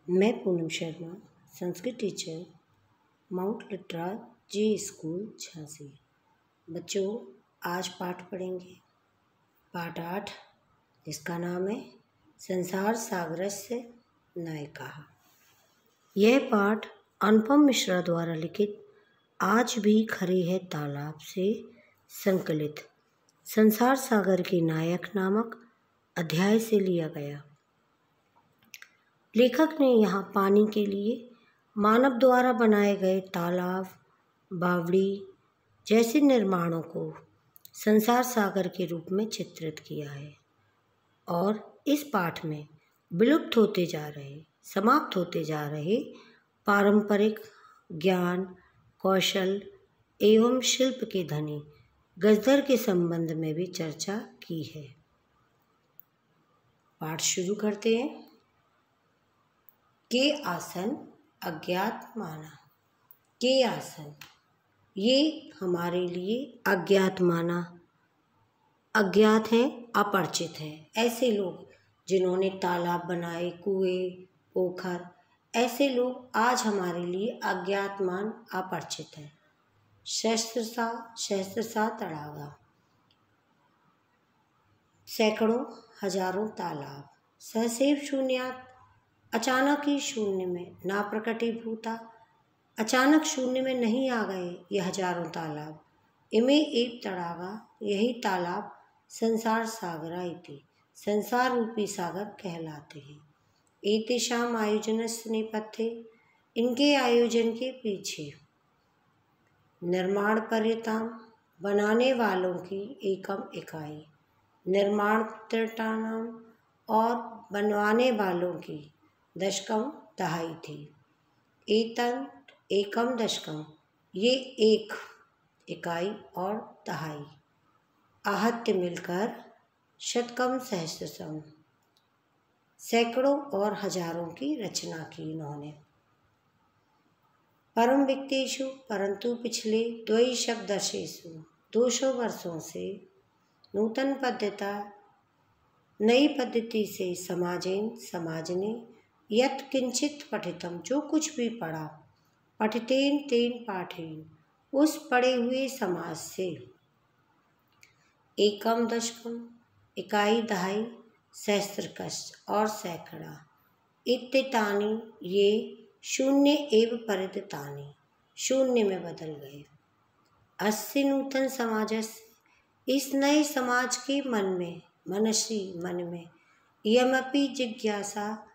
मैं Poonam Sharma, Sanskrit teacher, mount Litera Zee school Jhansi. बच्चों, आज पाठ पढ़ेंगे पाठ 8, जिसका नाम है संसार सागरस्य नायिकाः। यह पाठ अनुपम मिश्रा द्वारा लिखित आज भी खरे है तालाब से संकलित संसार सागर के नायक नामक अध्याय से लिया गया। लेखक ने यहाँ पानी के लिए मानव द्वारा बनाए गए तालाब, बावड़ी जैसे निर्माणों को संसार सागर के रूप में चित्रित किया है और इस पाठ में विलुप्त होते जा रहे, समाप्त होते जा रहे पारंपरिक ज्ञान, कौशल एवं शिल्प के धनी गजधर के संबंध में भी चर्चा की है। पाठ शुरू करते हैं। के आसन अज्ञात माना। के आसन, ये हमारे लिए अज्ञात माना, अज्ञात हैं, अपरिचित हैं। ऐसे लोग जिन्होंने तालाब बनाए, कुएं, पोखर, ऐसे लोग आज हमारे लिए अज्ञात मान, अपरिचित हैं। सहस्त्रशः तड़ागा, सैकड़ों हजारों तालाब। सहसैव शून्यात्, अचानक ही शून्य में, ना प्रकटीभूता, अचानक शून्य में नहीं आ गए ये हजारों तालाब। इमे एव तड़ागा, यही तालाब संसार सागरा इति, संसार रूपी सागर कहलाते हैं। एतेषाम आयोजनस्य नेपथ्ये, इनके आयोजन के पीछे, निर्माण पर्यताम, बनाने वालों की एकम इकाई, निर्माण त्रिटानाम, और बनवाने वालों की दशकम दहाई थी। एतन एकम दशकम, ये एक इकाई और दहाई, आहत्य मिलकर शतकम सहस्त्रशः, सैकड़ों और हजारों की रचना की इन्होंने। परम विक्तेषु, परंतु पिछले 2 दशकेषु, 200 वर्षों से नूतन पद्धता, नई पद्धति से समाज ने यत् किंचित पठितम, जो कुछ भी पढ़ा, पठितेन तेन पाठेन, उस पढ़े हुए समाज से, एकम दशकम, इकाई दहाई, सहस्त्रकश और सैकड़ा, इत्येतानि, ये शून्य एव परिदतानि, शून्य में बदल गए। अस्य नूतन समाजस्य, इस नए समाज के मन में यमपि जिज्ञासा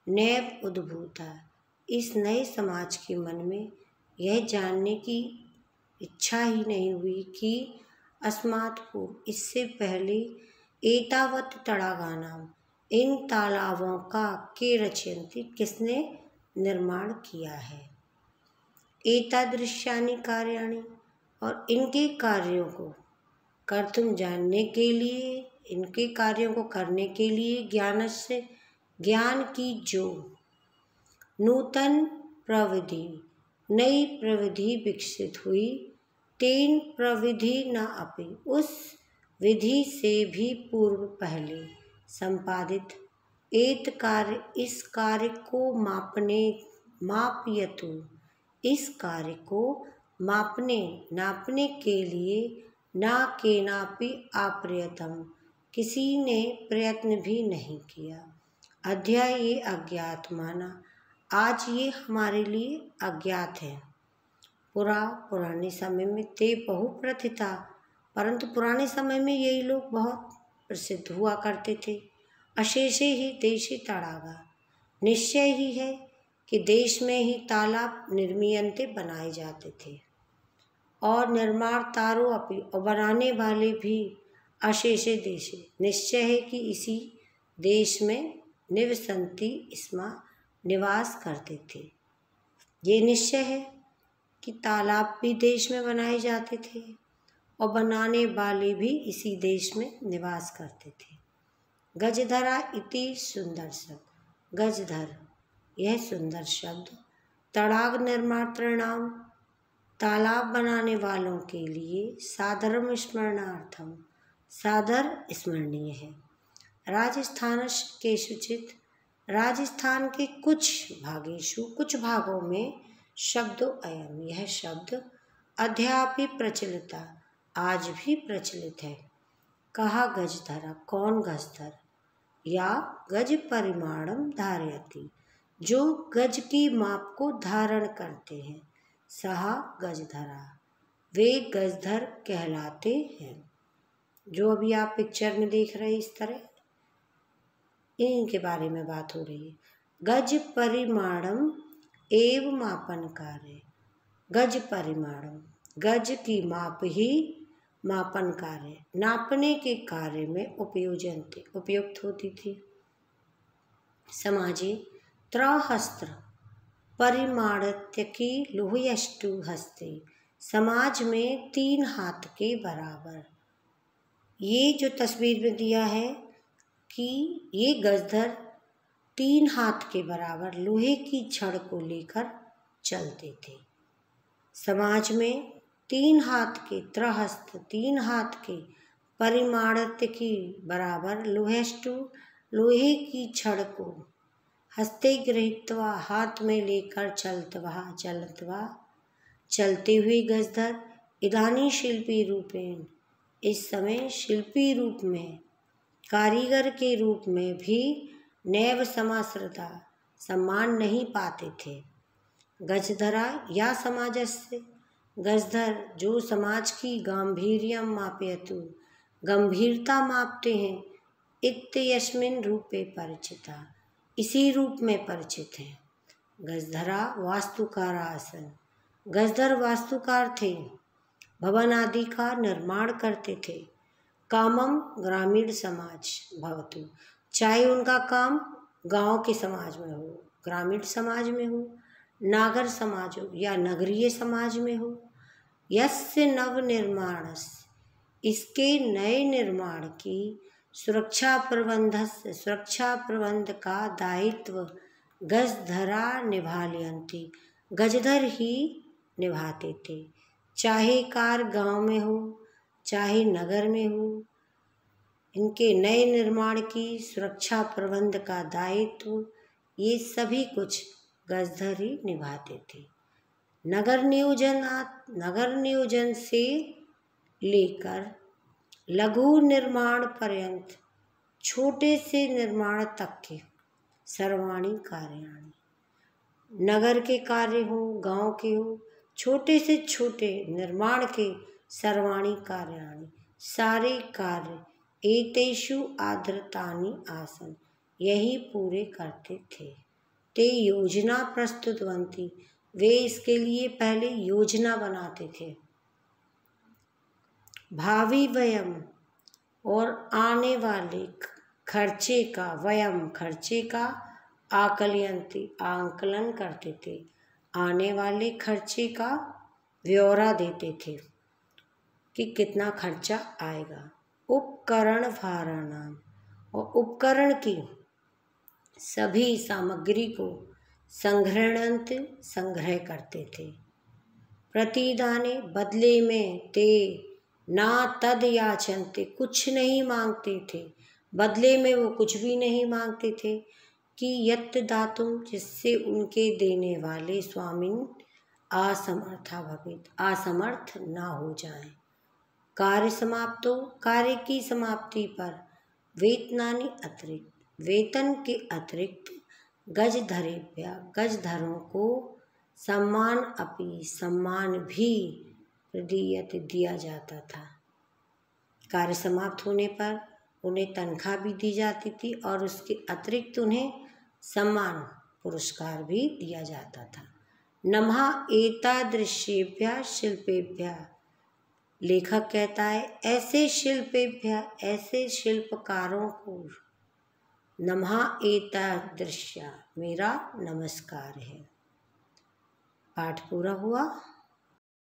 नैव उद्भूता, इस नए समाज के मन में यह जानने की इच्छा ही नहीं हुई कि अस्मात् पूर्व, इससे पहले, एतावत् तड़ागानाम, इन तालाबों का के रचयन्ति, किसने निर्माण किया है। एतादृशानि कार्याणि, और इनके कार्यों को कर्तुम जानने के लिए, इनके कार्यों को करने के लिए, ज्ञानस्य, ज्ञान की जो नूतन प्रविधि, नई प्रविधि विकसित हुई, तेन प्रविधि न अपि, उस विधि से भी पूर्व पहले संपादित, एत कार्य, इस कार्य को मापयतु, इस कार्य को नापने के लिए, ना केनापि अप्रयतम, किसी ने प्रयत्न भी नहीं किया। अध्याय ये अज्ञात माना, आज ये हमारे लिए अज्ञात है। पुराने समय में ते बहुप्रथिता, परंतु पुराने समय में यही लोग बहुत प्रसिद्ध हुआ करते थे। अशेषे ही देशे तड़ागा, निश्चय ही है कि देश में ही तालाब निर्मीयन्ते बनाए जाते थे, और निर्मातारो अपि, और बनाने वाले भी, अशेषे देशे, निश्चय है कि इसी देश में, निवसन्ति स्म, निवास करते थे। ये निश्चय है कि तालाब भी देश में बनाए जाते थे और बनाने वाले भी इसी देश में निवास करते थे। गजधरा इति सुंदर शब्द, गजधर, यह सुंदर शब्द, तड़ाग निर्मातृणाम, तालाब बनाने वालों के लिए, सादरम स्मरणार्थम, सादर स्मरणीय है। राजस्थानस्य केषुचित् राजस्थान के कुछ भागों में शब्दो अयम, यह शब्द अद्यापि प्रचलित, आज भी प्रचलित है। कहा गजधरा, कौन गजधर, या गज परिमाणम धारयति, जो गज की माप को धारण करते हैं। सहा गजधरा, वे गजधर कहलाते हैं। जो अभी आप पिक्चर में देख रहे हैं इस तरह, इनके बारे में बात हो रही है। गज परिमाणम एव मापन कार्य, गज परिमाणम, गज की माप ही मापन कार्य, नापने के कार्य में उपयुक्त होती थी। समाजे त्रहस्त्र परिमाणत्यकी लुह्यष्टु हस्ते, समाज में 3 हाथ के बराबर। ये जो तस्वीर में दिया है कि ये गजधर 3 हाथ के बराबर लोहे की छड़ को लेकर चलते थे। समाज में 3 हाथ के, त्रहस्त्र 3 हाथ के, परिमाणत्य की बराबर, लोहेष्टु लोहे की छड़ को, हस्ते गृहीत्वा हाथ में लेकर, चलत्वा चलते हुए गजधर, इदानी शिल्पी रूपेण, इस समय शिल्पी रूप में, कारीगर के रूप में भी नैव समाश्रिता, सम्मान नहीं पाते थे। गजधरा या समाजस्य, गजधर जो समाज की गांभीर्यम मापयतु, गंभीरता मापते हैं, इत्यस्मिन् रूपे परिचिता, इसी रूप में परिचित हैं। गजधरा वास्तुकार आसन, गजधर वास्तुकार थे, भवन आदि का निर्माण करते थे। कामम ग्रामीण समाज भवतु, चाहे उनका काम गांव के समाज में हो, ग्रामीण समाज में हो, नागर समाज हो या नगरीय समाज में हो। यस्य नव निर्माणस, इसके नए निर्माण की, सुरक्षा प्रबंध का दायित्व गजधरा निभालयन्ति, गजधर ही निभाते थे। चाहे कार गांव में हो चाहे नगर में हो, इनके नए निर्माण की, सुरक्षा प्रबंध का दायित्व, ये सभी कुछ गजधर ही निभाते थे। नगर नियोजन से लेकर लघु निर्माण पर्यंत, छोटे से निर्माण तक के, सर्वाणि कार्याणि, नगर के कार्य हो, गांव के हो, छोटे से छोटे निर्माण के, सर्वाणि कार्याणि, सारे कार्य, एतेषु आधृतानि आसन, यही पूरे करते थे। ते योजना प्रस्तुतवन्ति, वे इसके लिए पहले योजना बनाते थे। भावी व्ययम, और आने वाले खर्चे का, व्ययम खर्चे का, आकलयन्ति आंकलन करते थे, आने वाले खर्चे का ब्यौरा देते थे कि कितना खर्चा आएगा। उपकरण भाराणाम, और उपकरण की सभी सामग्री को संग्रह करते थे। प्रतिदाने, बदले में, ते ना तद याचन्ते, कुछ नहीं मांगते थे, बदले में वो कुछ भी नहीं मांगते थे। कि यत् दातुम, जिससे उनके देने वाले स्वामिन असमर्था भवेत्, असमर्थ ना हो जाए। कार्य समाप्तो, कार्य की समाप्ति पर, वेतनानि अतिरिक्त, वेतन के अतिरिक्त, गजधरेभ्यः, गजधरों को, सम्मान अपि, सम्मान भी, प्रदीयते दिया जाता था। कार्य समाप्त होने पर उन्हें तनख्वाह भी दी जाती थी और उसके अतिरिक्त उन्हें सम्मान, पुरस्कार भी दिया जाता था। नमः एतादृशेभ्यः शिल्पेभ्यः, लेखक कहता है ऐसे शिल्पेभ्यः, ऐसे शिल्पकारों को, नमः एतादृश, मेरा नमस्कार है। पाठ पूरा हुआ।